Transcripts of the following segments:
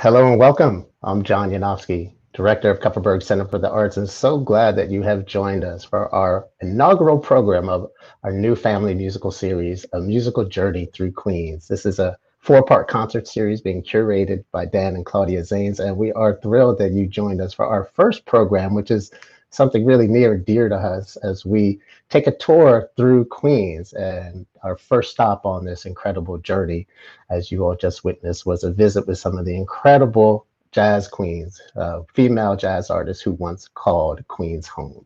Hello and welcome. I'm John Yanofsky, Director of Kupferberg Center for the Arts, and so glad that you have joined us for our inaugural program of our new family musical series, A Musical Journey Through Queens. This is a four-part concert series being curated by Dan and Claudia Zanes, and we are thrilled that you joined us for our first program, which is something really near and dear to us as we take a tour through Queens. And our first stop on this incredible journey, as you all just witnessed, was a visit with some of the incredible jazz queens, female jazz artists who once called Queens home.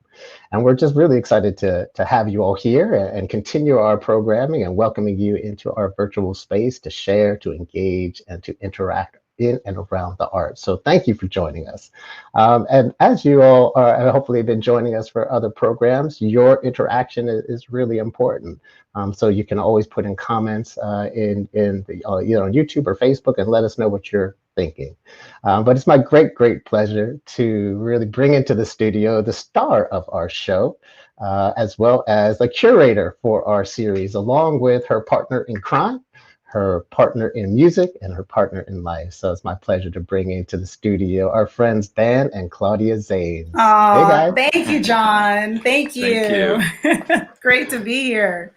And we're just really excited to have you all here and continue our programming and welcoming you into our virtual space to share, to engage, and to interact in and around the arts. So thank you for joining us. And as you all are hopefully been joining us for other programs, your interaction is really important. So you can always put in comments in the, either on YouTube or Facebook and let us know what you're thinking. But it's my great pleasure to really bring into the studio the star of our show, as well as the curator for our series, along with her partner in crime, her partner in music, and her partner in life. So it's my pleasure to bring into the studio our friends Dan and Claudia Zanes. Oh, Hey guys. thank you, John. Thank you. Thank you. Great to be here.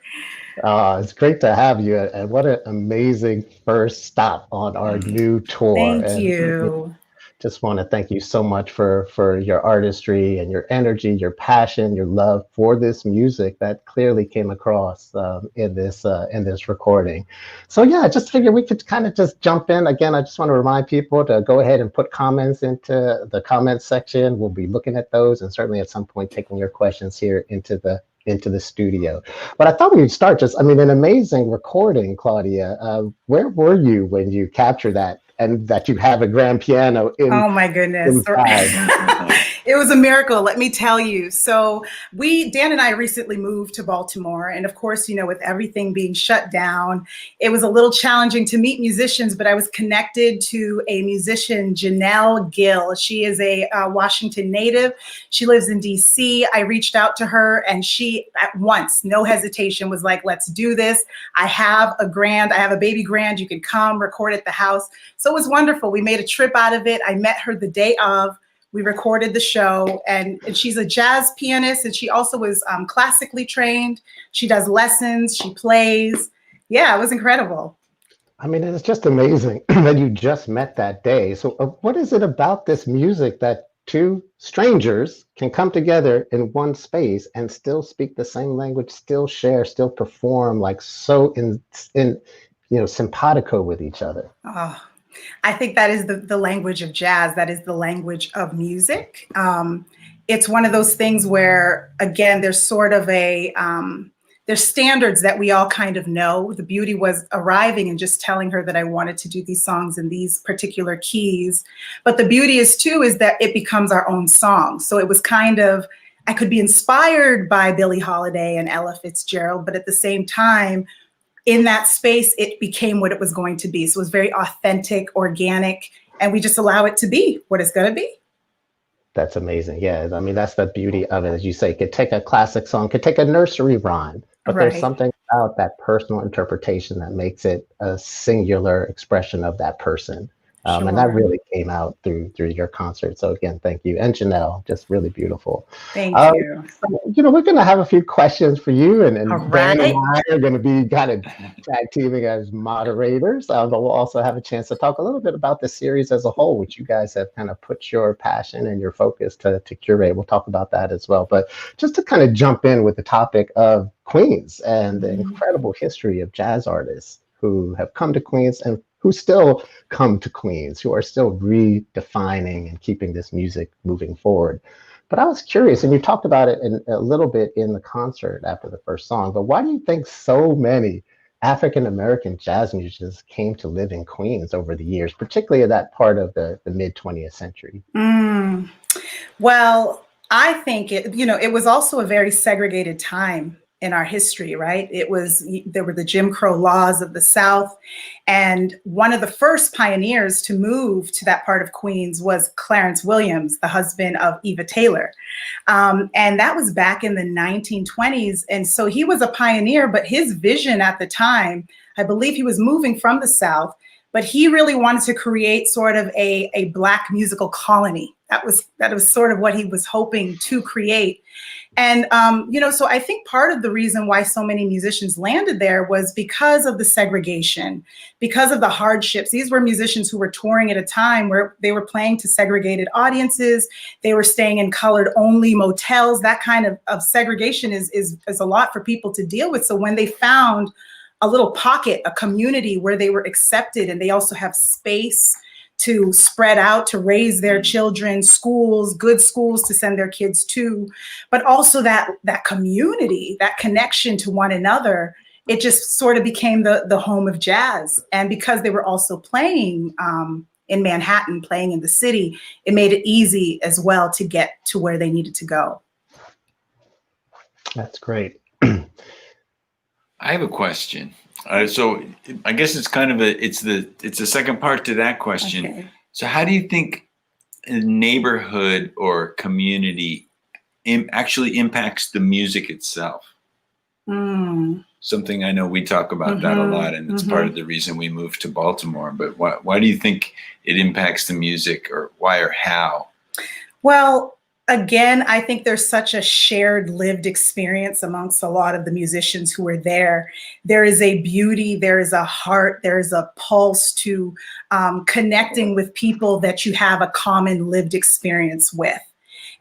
It's great to have you, and what an amazing first stop on our new tour. Thank And you. just want to thank you so much for your artistry and your energy, your passion, your love for this music that clearly came across in this recording. So yeah, I just figured we could kind of just jump in. Again, I just want to remind people to go ahead and put comments into the comments section. We'll be looking at those and certainly at some point taking your questions here into the studio. But I thought we would start just, I mean, an amazing recording, Claudia. Where were you when you captured that? And that you have a grand piano in. Oh my goodness. It was a miracle, let me tell you. So Dan and I recently moved to Baltimore. And of course, with everything being shut down, it was a little challenging to meet musicians, but I was connected to a musician, Janelle Gill. She is a Washington native. She lives in DC. I reached out to her and she at once, no hesitation, was like, let's do this. I have a baby grand. You can come record at the house. So it was wonderful. We made a trip out of it. I met her the day of. We recorded the show, and she's a jazz pianist, and she also is classically trained. She does lessons, she plays. Yeah, it was incredible. I mean, it's just amazing that you just met that day. So what is it about this music that two strangers can come together in one space and still speak the same language, still share, still perform like so in simpatico with each other? Oh. I think that is the language of jazz. That is the language of music. It's one of those things where, again, there's sort of there's standards that we all kind of know. The beauty was arriving and just telling her that I wanted to do these songs in these particular keys. But the beauty is that it becomes our own song. So it was kind of, I could be inspired by Billie Holiday and Ella Fitzgerald, but at the same time, in that space, it became what it was going to be. So it was very authentic, organic, and we just allow it to be what it's going to be. That's amazing. Yeah, I mean, that's the beauty of it. As you say, it could take a classic song, could take a nursery rhyme, but Right. There's something about that personal interpretation that makes it a singular expression of that person. Sure. And that really came out through your concert. So again, thank you. And Janelle, just really beautiful. Thank you. So, we're going to have a few questions for you, and right. Dan and I are going to be kind of tag teaming as moderators. But we'll also have a chance to talk a little bit about the series as a whole, which you guys have kind of put your passion and your focus to curate. We'll talk about that as well. But just to kind of jump in with the topic of Queens and the incredible history of jazz artists who have come to Queens and who still come to Queens, who are still redefining and keeping this music moving forward. But I was curious, and you talked about it a little bit in the concert after the first song, but why do you think so many African-American jazz musicians came to live in Queens over the years, particularly in that part of the mid-20th century? Well, I think it was also a very segregated time in our history, right? There were the Jim Crow laws of the South. And one of the first pioneers to move to that part of Queens was Clarence Williams, the husband of Eva Taylor. And that was back in the 1920s. And so he was a pioneer, but his vision at the time, I believe he was moving from the South, but he really wanted to create sort of a Black musical colony. That was sort of what he was hoping to create. And, so I think part of the reason why so many musicians landed there was because of the segregation, because of the hardships. These were musicians who were touring at a time where they were playing to segregated audiences. They were staying in colored only motels. That kind of segregation is a lot for people to deal with. So when they found a little pocket, a community where they were accepted and they also have space to spread out, to raise their children, schools, good schools to send their kids to, but also that community, that connection to one another, it just sort of became the home of jazz. And because they were also playing in Manhattan, playing in the city, it made it easy as well to get to where they needed to go. That's great. I have a question. So I guess it's kind of it's the second part to that question. Okay. So how do you think a neighborhood or community actually impacts the music itself? Something I know we talk about that a lot, and it's part of the reason we moved to Baltimore. But why do you think it impacts the music, or why or how? Well, again, I think there's such a shared lived experience amongst a lot of the musicians who are there. There is a beauty, there is a heart, there's a pulse to connecting with people that you have a common lived experience with.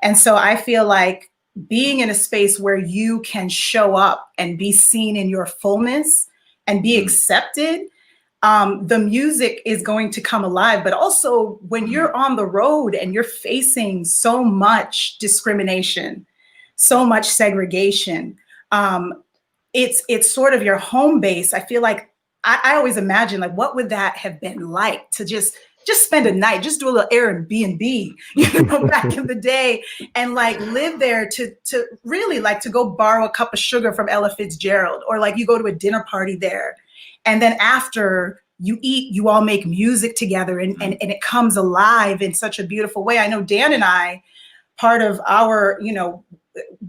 And so I feel like being in a space where you can show up and be seen in your fullness and be accepted, the music is going to come alive. But also when you're on the road and you're facing so much discrimination, so much segregation, it's sort of your home base. I feel like I always imagine, like, what would that have been like to just spend a night, just do a little Airbnb, back in the day, and like live there to really like to go borrow a cup of sugar from Ella Fitzgerald, or like you go to a dinner party there. And then after you eat, you all make music together, and it comes alive in such a beautiful way. I know Dan and I, part of our,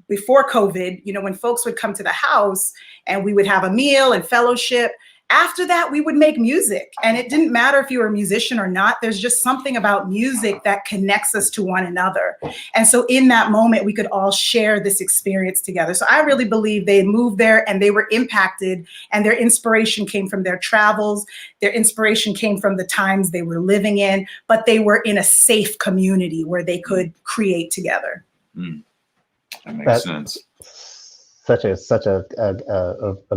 before COVID, when folks would come to the house and we would have a meal and fellowship, after that, we would make music. And it didn't matter if you were a musician or not. There's just something about music that connects us to one another. And so in that moment, we could all share this experience together. So I really believe they moved there and they were impacted, and their inspiration came from their travels. Their inspiration came from the times they were living in, but they were in a safe community where they could create together. That makes sense. Such a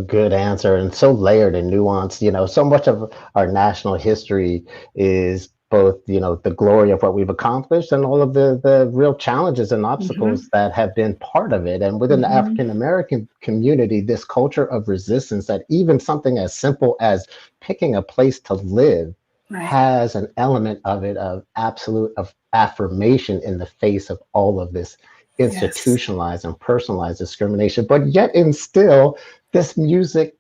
good answer, and so layered and nuanced. So much of our national history is both, the glory of what we've accomplished and all of the real challenges and obstacles that have been part of it. And within the African American community, this culture of resistance, that even something as simple as picking a place to live has an element of it, of absolute affirmation in the face of all of this institutionalized and personalized discrimination. But yet and still, this music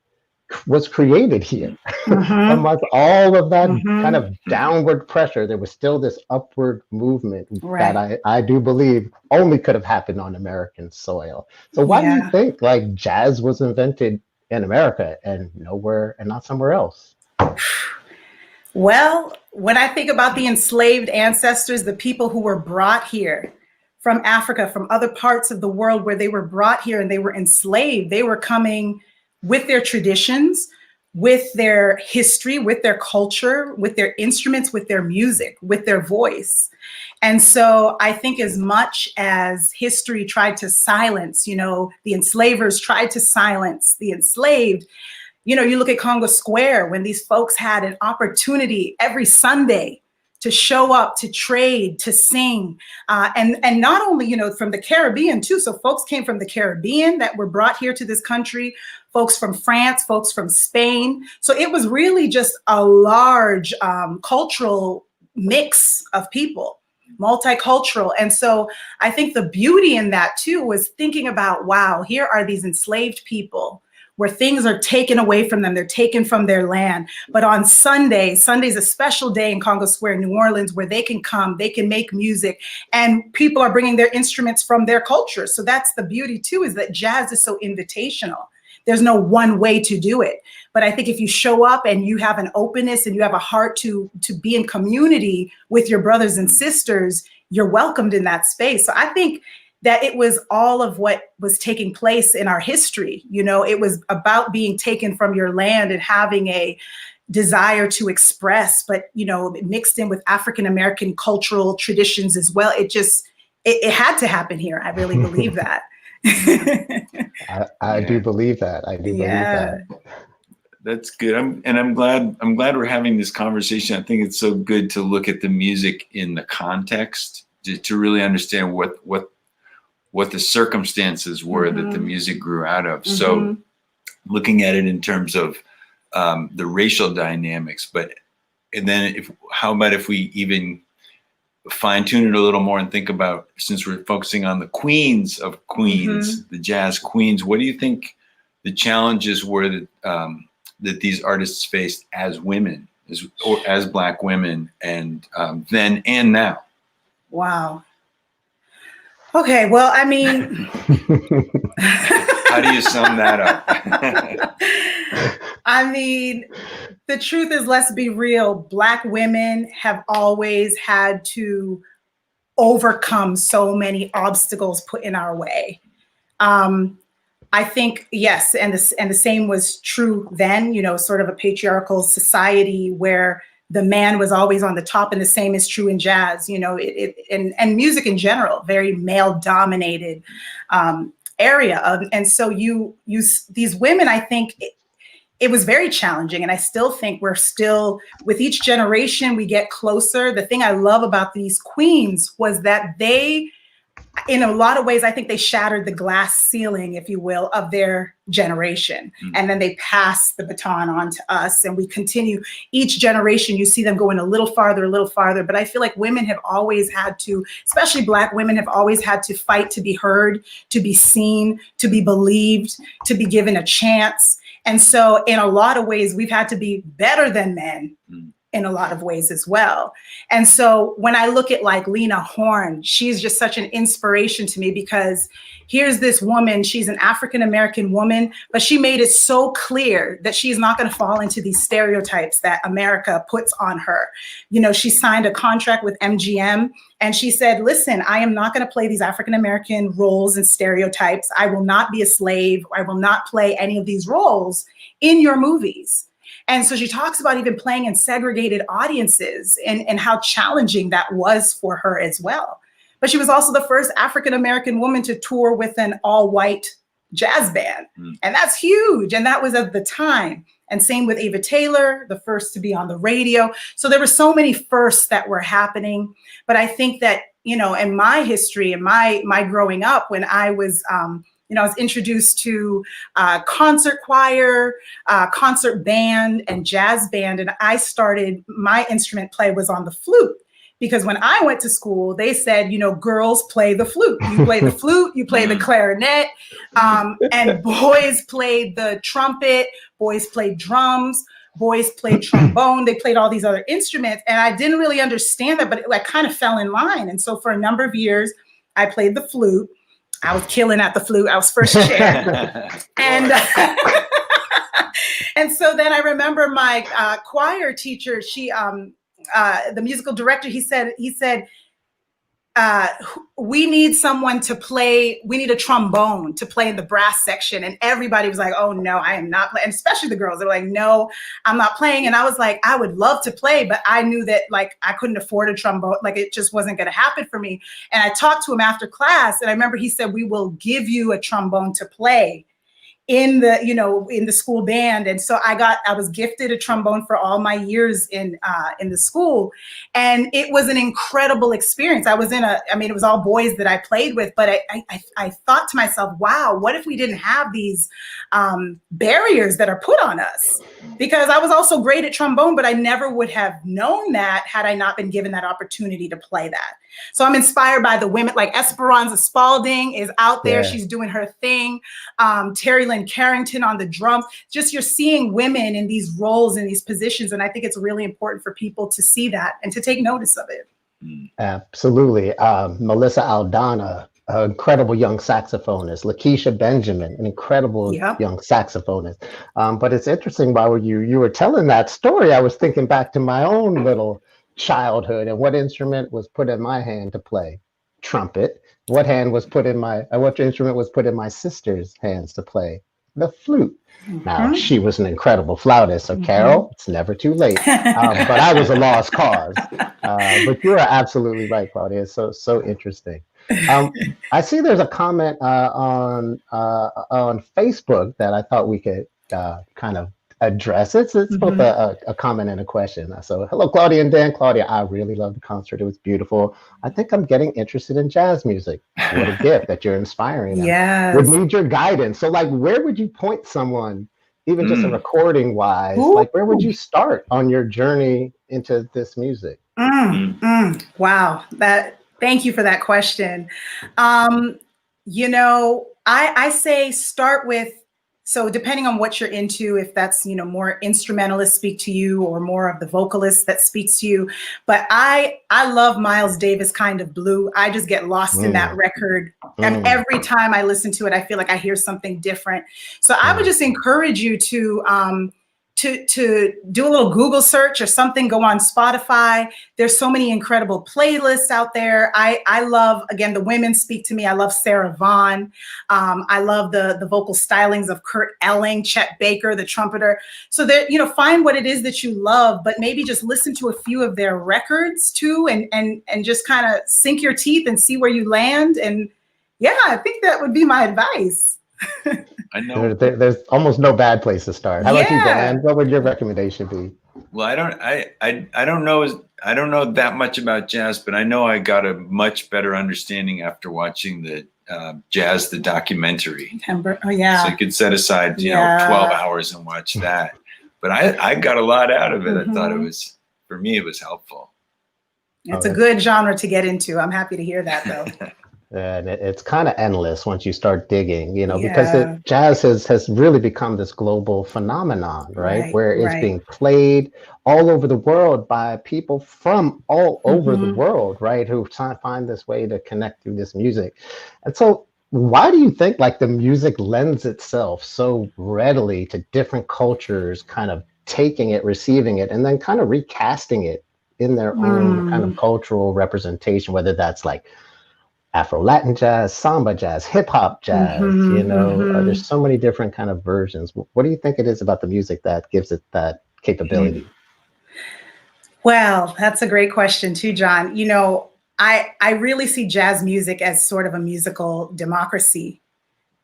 was created here. Amongst all of that kind of downward pressure, there was still this upward movement that I do believe only could have happened on American soil. So why do you think like jazz was invented in America and nowhere and not somewhere else? Well, when I think about the enslaved ancestors, the people who were brought here from Africa, from other parts of the world where they were brought here and they were enslaved, they were coming with their traditions, with their history, with their culture, with their instruments, with their music, with their voice. And so I think as much as history tried to silence, the enslavers tried to silence the enslaved, you look at Congo Square when these folks had an opportunity every Sunday to show up, to trade, to sing, and not only, from the Caribbean too. So folks came from the Caribbean that were brought here to this country, folks from France, folks from Spain. So it was really just a large cultural mix of people, multicultural. And so I think the beauty in that too was thinking about, wow, here are these enslaved people where things are taken away from them. They're taken from their land. But on Sunday's a special day in Congo Square, New Orleans, where they can come, they can make music, and people are bringing their instruments from their culture. So that's the beauty too, is that jazz is so invitational. there's no one way to do it. But I think if you show up and you have an openness and you have a heart to be in community with your brothers and sisters, you're welcomed in that space. So I think that it was all of what was taking place in our history. You know, it was about being taken from your land and having a desire to express, but, you know, mixed in with African-American cultural traditions as well. It had to happen here. I really believe that. I do believe that. I do believe that. That's good. I'm glad we're having this conversation. I think it's so good to look at the music in the context to really understand what the circumstances were that the music grew out of. So looking at it in terms of the racial dynamics, and then how about if we even fine tune it a little more and think about, since we're focusing on the queens of queens, the jazz queens, what do you think the challenges were that these artists faced as women, as Black women, and then and now? Wow. Okay, well, I mean, how do you sum that up? I mean, the truth is, let's be real. Black women have always had to overcome so many obstacles put in our way. I think, yes, and the same was true then, you know, sort of a patriarchal society where the man was always on the top, and the same is true in jazz, you know, and music in general, very male dominated area. And so these women, I think it was very challenging. And I still think we're still, with each generation, we get closer. The thing I love about these queens was that they, in a lot of ways, I think they shattered the glass ceiling, if you will, of their generation. And then they pass the baton on to us, and we continue. Each generation, you see them going a little farther. But I feel like women have always had to, especially Black women, have always had to fight to be heard, to be seen, to be believed, to be given a chance. And so in a lot of ways, we've had to be better than men in a lot of ways as well. And so when I look at like Lena Horne, she's just such an inspiration to me, because here's this woman, she's an African-American woman, but she made it so clear that she's not going to fall into these stereotypes that America puts on her. You know, she signed a contract with MGM, and she said, listen, I am not going to play these African-American roles and stereotypes. I will not be a slave. I will not play any of these roles in your movies. And so she talks about even playing in segregated audiences and how challenging that was for her as well. But she was also the first African-American woman to tour with an all-white jazz band. And that's huge. And that was at the time. And same with Ava Taylor, the first to be on the radio. So there were so many firsts that were happening. But I think that, you know, in my history and my growing up, when I was, you know, I was introduced to concert choir, concert band, and jazz band. And I started, my instrument play was on the flute. Because when I went to school, they said, you know, girls play the flute. You play the flute, you play the clarinet, and boys played the trumpet, boys played drums, boys played trombone. They played all these other instruments. And I didn't really understand that, but it like kind of fell in line. And so for a number of years, I played the flute. I was killing at the flute. I was first chair. And and so then I remember my choir teacher, she, the musical director, he said, we need someone to play, we need a trombone to play in the brass section. And everybody was like, oh no, I am not playing. And especially the girls, they were like, no, I'm not playing. And I was like, I would love to play, but I knew that like I couldn't afford a trombone. Like it just wasn't going to happen for me. And I talked to him after class, and I remember he said, we will give you a trombone to play in the, you know, in the school band. And so I was gifted a trombone for all my years in the school. And it was an incredible experience. I was it was all boys that I played with, but I thought to myself, wow, what if we didn't have these barriers that are put on us? Because I was also great at trombone, but I never would have known that had I not been given that opportunity to play that. So I'm inspired by the women, like Esperanza Spalding is out there. Yeah. She's doing her thing. Terry Lynn Carrington on the drums. Just you're seeing women in these roles, in these positions. And I think it's really important for people to see that and to take notice of it. Absolutely. Melissa Aldana an incredible young saxophonist, Lakeisha Benjamin, an incredible Yep. young saxophonist. But it's interesting while you were telling that story, I was thinking back to my own little childhood and what instrument was put in my hand to play. Trumpet. What instrument was put in my sister's hands to play? The flute. Now, Mhm. she was an incredible flautist. So, Mhm. Carol, it's never too late. But I was a lost cause. But you are absolutely right, Claudia. It's so interesting. I see there's a comment on Facebook that I thought we could kind of address. It's both Mhm. a comment and a question. So, hello, Claudia and Dan. Claudia, I really loved the concert. It was beautiful. I think I'm getting interested in jazz music. What a gift that you're inspiring them. Would Yes. need your guidance. So, like, where would you point someone, even just a Mm. recording wise? Ooh. Like, where would you start on your journey into this music? Mm. Wow. Thank you for that question. I say start with, so depending on what you're into, if that's, more instrumentalists speak to you or more of the vocalists that speaks to you. But I love Miles Davis kind of blue. I just get lost in that Mm, record. And mm, every time I listen to it, I feel like I hear something different. So I would mm. just encourage you to do a little Google search or something, go on Spotify. There's so many incredible playlists out there. I love, again, the women speak to me. I love Sarah Vaughan. I love the vocal stylings of Kurt Elling, Chet Baker, the trumpeter. So that, find what it is that you love, but maybe just listen to a few of their records too, and just kind of sink your teeth and see where you land. And yeah, I think that would be my advice. I know. There's almost no bad place to start. How about you, Yeah. Dan? What would your recommendation be? Well, I don't know. I don't know that much about jazz, but I know I got a much better understanding after watching the Jazz the documentary. Oh yeah. So you could set aside 12 hours and watch that. But I got a lot out of it. I thought it was, for me, it was helpful. It's a good genre to get into. I'm happy to hear that, though. And it's kind of endless once you start digging, because Yeah. jazz has really become this global phenomenon, right? Right, Where it's right. being played all over the world by people from all over the Mhm. world, right? Who find this way to connect through this music. And so, why do you think like the music lends itself so readily to different cultures, kind of taking it, receiving it, and then kind of recasting it in their own kind of cultural representation, whether that's like Afro-Latin jazz, samba jazz, hip hop jazz, there's so many different kind of versions. What do you think it is about the music that gives it that capability? Well, that's a great question too, John. I really see jazz music as sort of a musical democracy.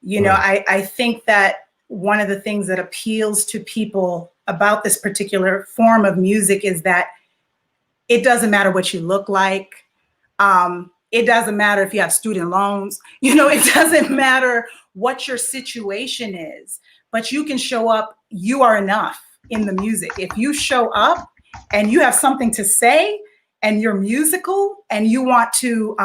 I think that one of the things that appeals to people about this particular form of music is that it doesn't matter what you look like. It doesn't matter if you have student loans. It doesn't matter what your situation is, but you can show up. You are enough in the music. If you show up and you have something to say and you're musical and you want to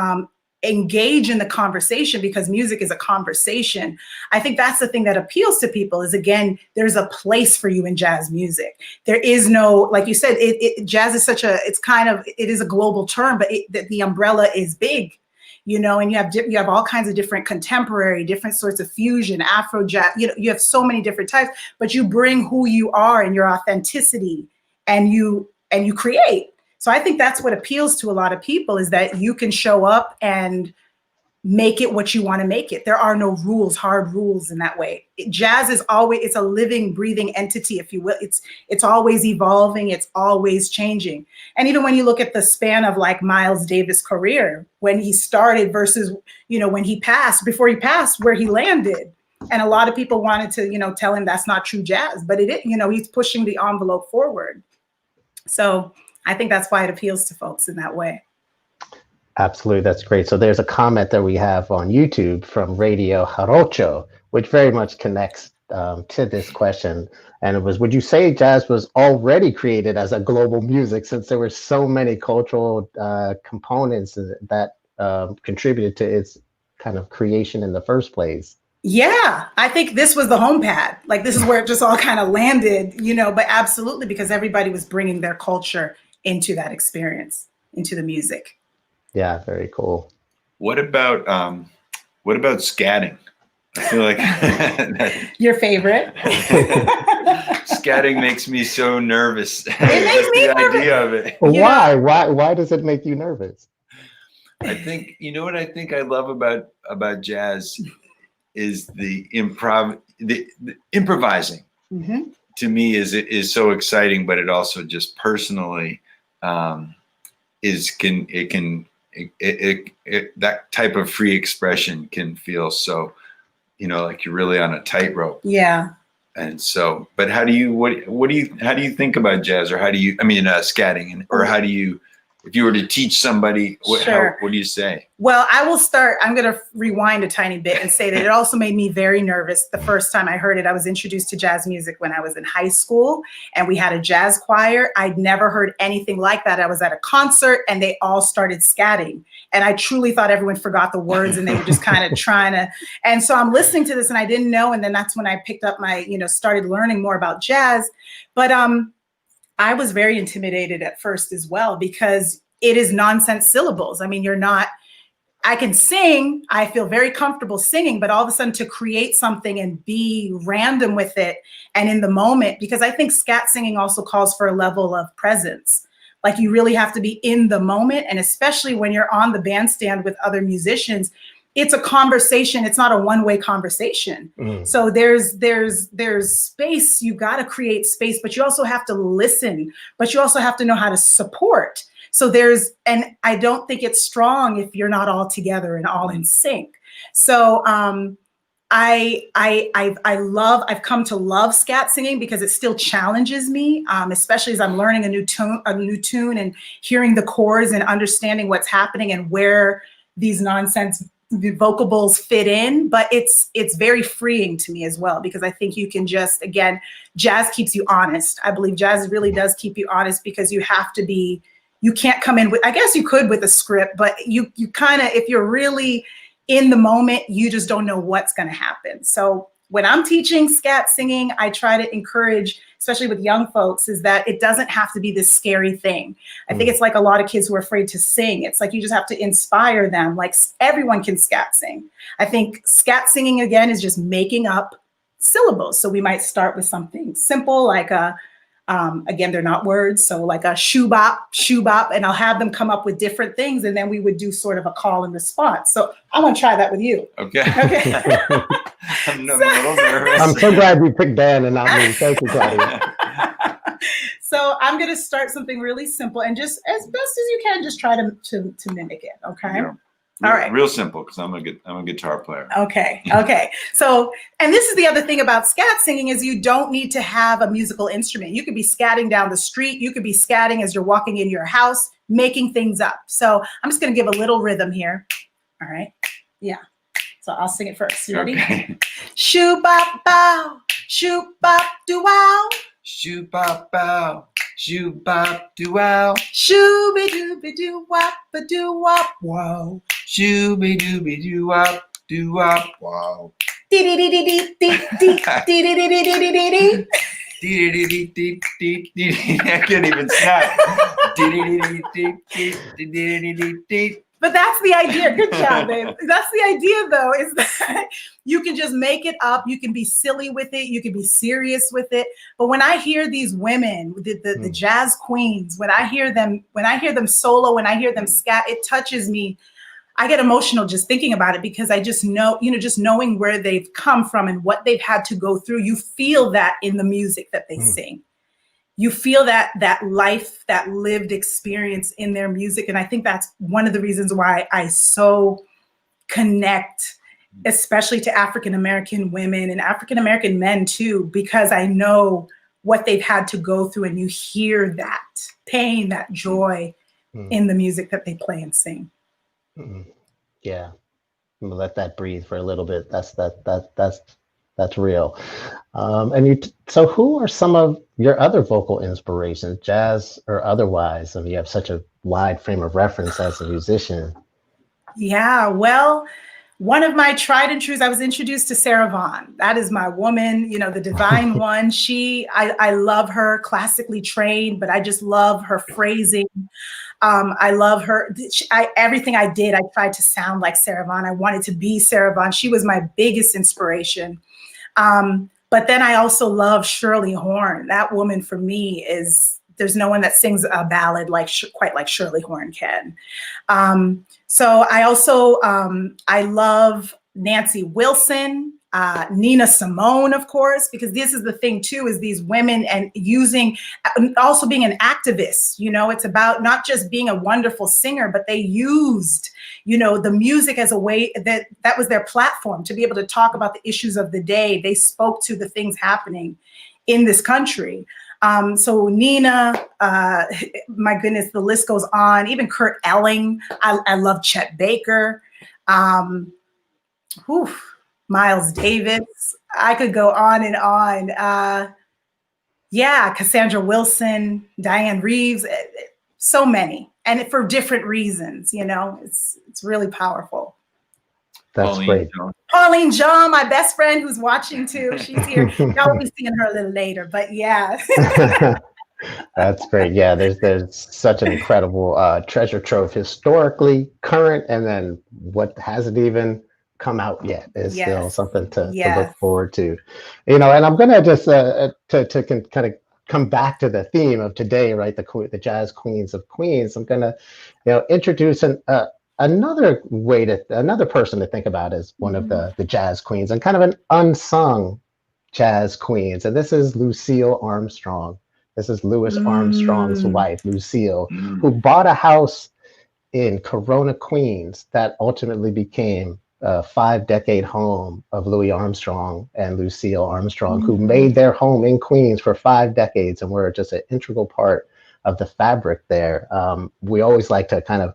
engage in the conversation, because music is a conversation. I think that's the thing that appeals to people is, again, there's a place for you in jazz music. There is no, like you said, jazz is it is a global term, but the umbrella is big, and you have all kinds of different contemporary, different sorts of fusion, Afro jazz, you have so many different types, but you bring who you are and your authenticity and you create. So I think that's what appeals to a lot of people, is that you can show up and make it what you want to make it. There are no rules, hard rules in that way. Jazz is always, it's a living, breathing entity, if you will. It's always evolving. It's always changing. And even when you look at the span of like Miles Davis' career, when he started versus, when he passed, before he passed, where he landed. And a lot of people wanted to, tell him that's not true jazz, but he's pushing the envelope forward. So I think that's why it appeals to folks in that way. Absolutely, that's great. So there's a comment that we have on YouTube from Radio Jarocho, which very much connects to this question. And it was, would you say jazz was already created as a global music, since there were so many cultural components that contributed to its kind of creation in the first place? Yeah, I think this was the home pad. Like, this is where it just all kind of landed, but absolutely, because everybody was bringing their culture into that experience, into the music. Yeah, very cool. What about What about scatting? I feel like your favorite. Scatting makes me so nervous. It makes me the nervous. idea of it. Why? Why does it make you nervous? I think, you know what I think I love about jazz is the improvising. Mm-hmm. To me is so exciting, but it also just personally that type of free expression can feel so, like you're really on a tightrope. Yeah. And so, but how do you think about jazz, or scatting, or how do you, if you were to teach somebody, what do you say? Well, I'm going to rewind a tiny bit and say that it also made me very nervous the first time I heard it. I was introduced to jazz music when I was in high school, and we had a jazz choir. I'd never heard anything like that. I was at a concert and they all started scatting. And I truly thought everyone forgot the words and they were just kind of trying to. And so I'm listening to this and I didn't know. And then that's when I picked up started learning more about jazz. But I was very intimidated at first as well, because it is nonsense syllables. I mean, I can sing, I feel very comfortable singing, but all of a sudden to create something and be random with it and in the moment, because I think scat singing also calls for a level of presence. Like you really have to be in the moment. And especially when you're on the bandstand with other musicians, it's a conversation. It's not a one-way conversation. Mm. So there's space. You got to create space, but you also have to listen, but you also have to know how to support. So and I don't think it's strong if you're not all together and all in sync. So I've come to love scat singing because it still challenges me, especially as I'm learning a new tune and hearing the chords and understanding what's happening and where these nonsense vocables fit in. But it's very freeing to me as well, because I think you can just, again, jazz keeps you honest. I believe jazz really does keep you honest, because you can't come in with, I guess you could with a script, but you kind of, if you're really in the moment, you just don't know what's going to happen. So when I'm teaching scat singing, I try to encourage, especially with young folks, is that it doesn't have to be this scary thing. I think it's like a lot of kids who are afraid to sing. It's like you just have to inspire them. Like everyone can scat sing. I think scat singing, again, is just making up syllables. So we might start with something simple like again, they're not words. So like a shoo bop, and I'll have them come up with different things. And then we would do sort of a call and response. So I'm going to try that with you. Okay. I'm a little nervous. I'm so glad you picked Dan and not me. Thank you, Claudia. So I'm going to start something really simple and just as best as you can, just try to mimic it. Okay. Yeah. All right. Real simple, because I'm a guitar player. Okay. So, and this is the other thing about scat singing is you don't need to have a musical instrument. You could be scatting down the street. You could be scatting as you're walking in your house, making things up. So I'm just going to give a little rhythm here. All right. Yeah. So I'll sing it first. You ready? Okay. Shoo bop bow, shoo bop do wow. Shoo bop bow, shoo bop do wow. Shooby dooby doo wop a doo wop wow. Shooby dooby doo wop do wop wow. Dee dee dee dee dee dee dee dee dee dee dee dee dee. I can't even snap. But that's the idea. Good job, babe. That's the idea, though, is that you can just make it up. You can be silly with it. You can be serious with it. But when I hear these women, the jazz queens, when I hear them solo, when I hear them scat, it touches me. I get emotional just thinking about it, because I just know, just knowing where they've come from and what they've had to go through. You feel that in the music that they sing. You feel that life, that lived experience in their music. And I think that's one of the reasons why I so connect, especially to African-American women and African-American men too, because I know what they've had to go through, and you hear that pain, that joy in the music that they play and sing. Yeah, I'm gonna let that breathe for a little bit. That's real. So who are some of your other vocal inspirations, jazz or otherwise? I mean, you have such a wide frame of reference as a musician. Yeah, well, One of my tried and trues, I was introduced to Sarah Vaughan. That is my woman, the divine one. I love her, classically trained, but I just love her phrasing. I love her. Everything I did, I tried to sound like Sarah Vaughan. I wanted to be Sarah Vaughan. She was my biggest inspiration. But then I also love Shirley Horn. That woman for me there's no one that sings a ballad quite like Shirley Horn can. So I also, I love Nancy Wilson, Nina Simone, of course, because this is the thing too, is these women and also being an activist, it's about not just being a wonderful singer, but they used, the music as a way that was their platform to be able to talk about the issues of the day. They spoke to the things happening in this country. So Nina, my goodness, the list goes on. Even Kurt Elling. I love Chet Baker. Miles Davis. I could go on and on. Cassandra Wilson, Diane Reeves, so many, and for different reasons. It's really powerful. That's great. Pauline John, my best friend who's watching too. She's here. Y'all will be seeing her a little later, but yeah. That's great. Yeah, there's such an incredible treasure trove, historically, current, and then what hasn't even come out yet is still something to look forward to. And I'm gonna just to kind of come back to the theme of today, right? The jazz queens of Queens. I'm gonna introduce another person to think about as one of the jazz queens, and kind of an unsung jazz queens. And this is Lucille Armstrong. This is Louis Armstrong's wife, Lucille, who bought a house in Corona, Queens, that ultimately became a 5-decade home of Louis Armstrong and Lucille Armstrong, who made their home in Queens for 5 decades and were just an integral part of the fabric there. We always like to kind of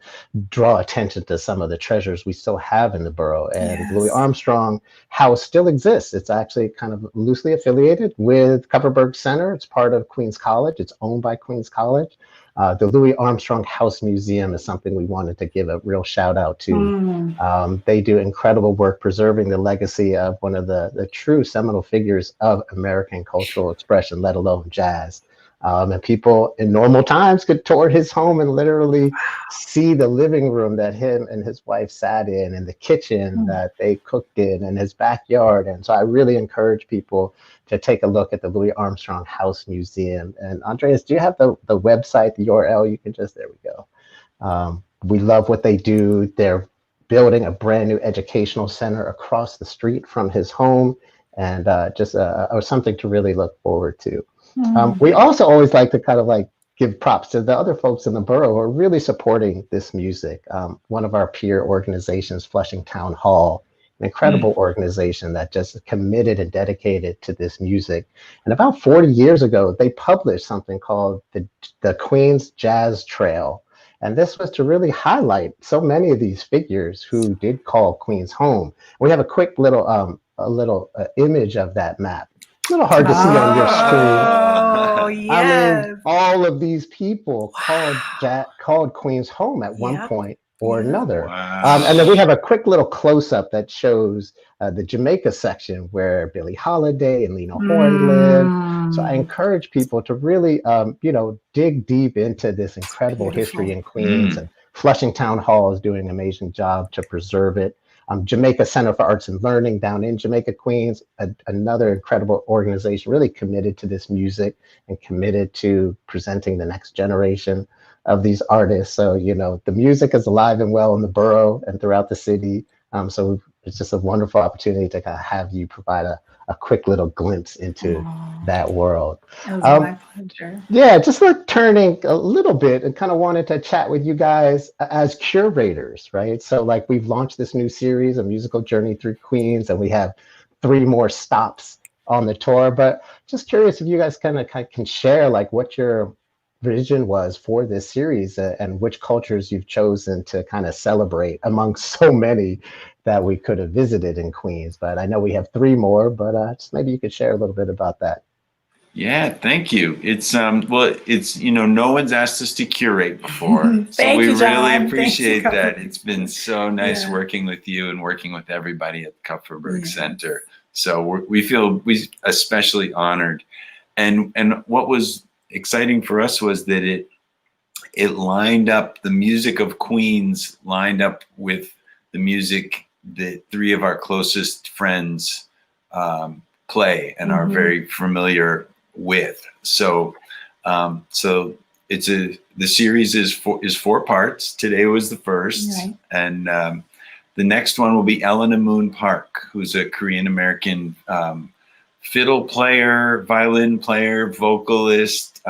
draw attention to some of the treasures we still have in the borough. And Louis Armstrong House still exists. It's actually kind of loosely affiliated with Kupferberg Center. It's part of Queens College. It's owned by Queens College. The Louis Armstrong House Museum is something we wanted to give a real shout out to. They do incredible work preserving the legacy of one of the true seminal figures of American cultural expression, let alone jazz. And people in normal times could tour his home and literally see the living room that him and his wife sat in, and the kitchen that they cooked in, and his backyard. And so I really encourage people to take a look at the Louis Armstrong House Museum. And Andreas, do you have the website, the URL? You can there we go. We love what they do. They're building a brand new educational center across the street from his home, and or something to really look forward to. We also always like to kind of give props to the other folks in the borough who are really supporting this music. One of our peer organizations, Flushing Town Hall, an incredible organization that just committed and dedicated to this music. And about 40 years ago, they published something called the Queens Jazz Trail. And this was to really highlight so many of these figures who did call Queens home. We have a quick little image of that map. A little hard to see on your screen. Oh, yes. I mean, all of these people called Queens home at one point or another. And then we have a quick little close-up that shows the Jamaica section where Billie Holiday and Lena Horne lived. So I encourage people to really, dig deep into this incredible history in Queens. And Flushing Town Hall is doing an amazing job to preserve it. Jamaica Center for Arts and Learning down in Jamaica, Queens, another incredible organization really committed to this music and committed to presenting the next generation of these artists. So, the music is alive and well in the borough and throughout the city. So it's just a wonderful opportunity to kind of have you provide a quick little glimpse into that world. That was my pleasure. Yeah, just turning a little bit and kind of wanted to chat with you guys as curators, right? So we've launched this new series, A Musical Journey Through Queens, and we have 3 more stops on the tour. But just curious if you guys kind of can share what your vision was for this series and which cultures you've chosen to kind of celebrate among so many that we could have visited in Queens. But I know we have 3 more, but just maybe you could share a little bit about that. Yeah, thank you. It's well, it's no one's asked us to curate before, so we really appreciate that. It's been so nice working with you and working with everybody at the Kupferberg Center. So we feel especially honored, and what was exciting for us was that it lined up, the music of Queens lined up with the music that three of our closest friends play and are very familiar with. So the series is 4 parts. Today was the first, and the next one will be Elena Moon Park, who's a Korean American fiddle player, violin player, vocalist,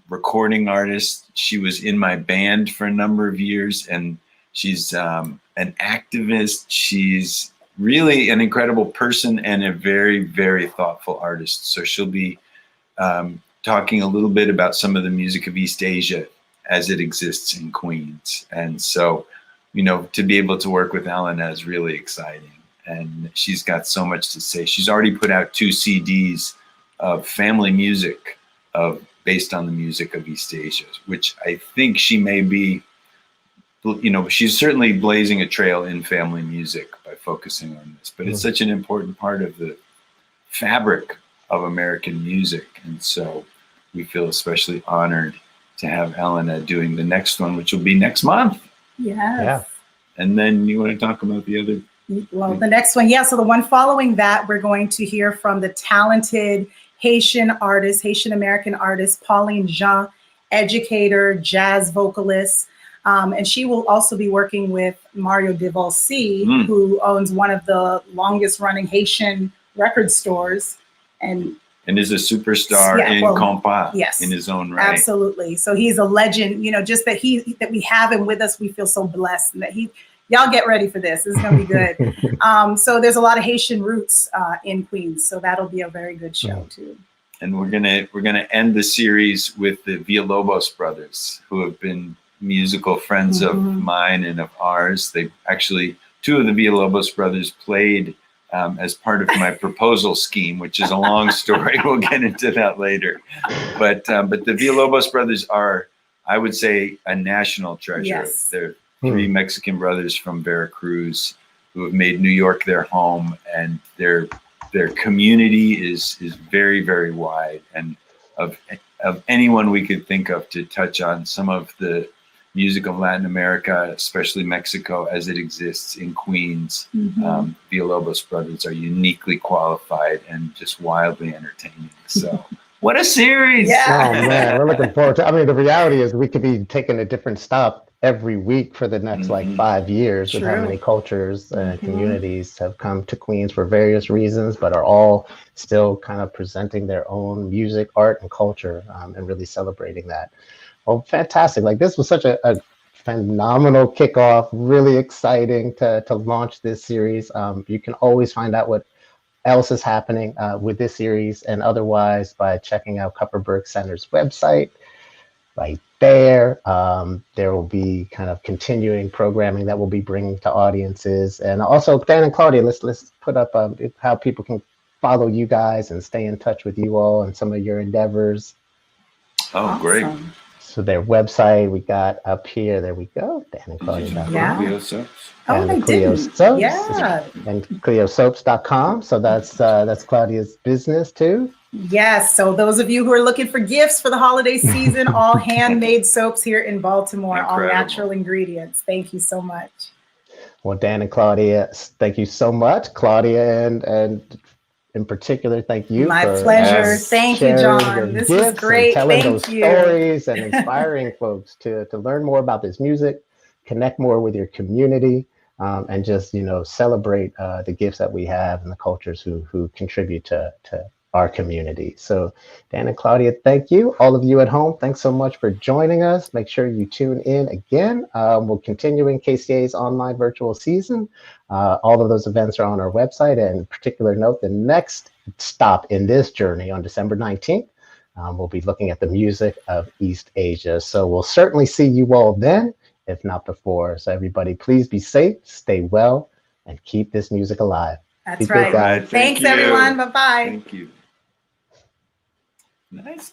recording artist. She was in my band for a number of years, and she's an activist. She's really an incredible person and a very, very thoughtful artist. So she'll be talking a little bit about some of the music of East Asia as it exists in Queens. And so, to be able to work with Elena is really exciting. And she's got so much to say. She's already put out 2 CDs of family music based on the music of East Asia, which I think she may be, she's certainly blazing a trail in family music by focusing on this. But it's such an important part of the fabric of American music. And so we feel especially honored to have Elena doing the next one, which will be next month. Yeah. And then you want to talk about the other? Well, the next one, so the one following that, we're going to hear from the talented Haitian American artist, Pauline Jean, educator, jazz vocalist. And she will also be working with Mario Devolcy, who owns one of the longest running Haitian record stores. And is a superstar in compas in his own right. Absolutely. So he's a legend, just that we have him with us. We feel so blessed, and that y'all get ready for this. This is going to be good. So there's a lot of Haitian roots in Queens. So that'll be a very good show too. And we're gonna end the series with the Villalobos brothers, who have been musical friends of mine and of ours. They actually, 2 of the Villalobos brothers played as part of my proposal scheme, which is a long story. We'll get into that later. But the Villalobos brothers are, I would say, a national treasure. Yes. They're 3 Mexican brothers from Veracruz who have made New York their home, and their community is very, very wide, and of anyone we could think of to touch on some of the music of Latin America, especially Mexico, as it exists in Queens. Villalobos brothers are uniquely qualified and just wildly entertaining. So what a series! Oh man, we're looking forward to. I mean, the reality is we could be taking a different stop every week for the next 5 years with how many cultures and communities have come to Queens for various reasons, but are all still kind of presenting their own music, art, and culture, and really celebrating that. Oh, fantastic. This was such a phenomenal kickoff, really exciting to launch this series. You can always find out what else is happening with this series and otherwise by checking out Kupferberg Center's website right there. There will be kind of continuing programming that we'll be bringing to audiences. And also, Dan and Claudia, let's put up how people can follow you guys and stay in touch with you all and some of your endeavors. Oh, awesome. Great. So their website we got up here. There we go. Dan and Claudia. Cleo Soaps. And Cleo Soaps. And CleoSoaps.com. So that's Claudia's business too. Yes. So those of you who are looking for gifts for the holiday season, all handmade soaps here in Baltimore, all natural ingredients. Thank you so much. Well, Dan and Claudia, thank you so much. Claudia and in particular, thank you. My pleasure. Thank you, John. This was great. Telling Thank those you. Stories and inspiring folks to learn more about this music, connect more with your community, and just celebrate the gifts that we have and the cultures who contribute to our community. So Dan and Claudia, thank you. All of you at home, thanks so much for joining us. Make sure you tune in again. We'll continue in KCA's online virtual season. All of those events are on our website. And particular note, the next stop in this journey on December 19th, we'll be looking at the music of East Asia. So we'll certainly see you all then, if not before. So everybody, please be safe, stay well, and keep this music alive. That's right. Thanks, everyone. Bye-bye. Thank you. Nice.